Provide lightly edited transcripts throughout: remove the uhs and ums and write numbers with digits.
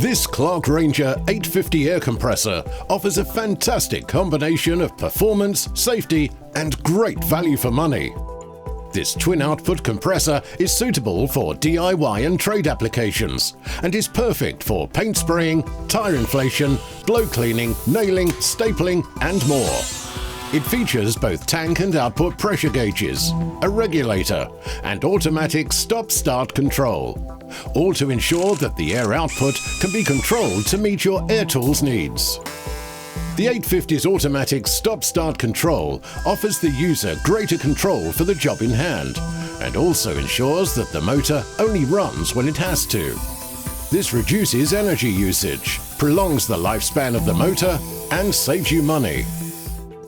This Clarke Ranger 850 air compressor offers a fantastic combination of performance, safety, and great value for money. This twin-output compressor is suitable for DIY and trade applications and is perfect for paint spraying, tire inflation, blow cleaning, nailing, stapling, and more. It features both tank and output pressure gauges, a regulator, and automatic stop-start control, all to ensure that the air output can be controlled to meet your air tools needs. The 850's automatic stop-start control offers the user greater control for the job in hand and also ensures that the motor only runs when it has to. This reduces energy usage, prolongs the lifespan of the motor, and saves you money.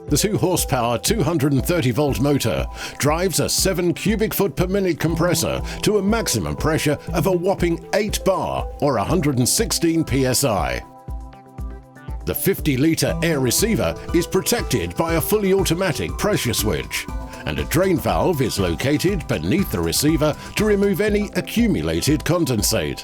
The 2 horsepower 230 volt motor drives a 7 cubic foot per minute compressor to a maximum pressure of a whopping 8 bar or 116 psi. The 50-litre air receiver is protected by a fully automatic pressure switch, and a drain valve is located beneath the receiver to remove any accumulated condensate.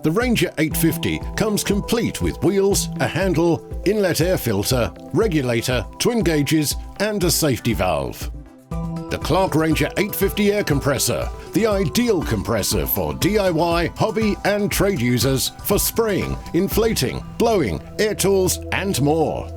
The Ranger 850 comes complete with wheels, a handle, inlet air filter, regulator, twin gauges, and a safety valve. The Clarke Ranger 850 air compressor, the ideal compressor for DIY, hobby, and trade users for spraying, inflating, blowing, air tools, and more.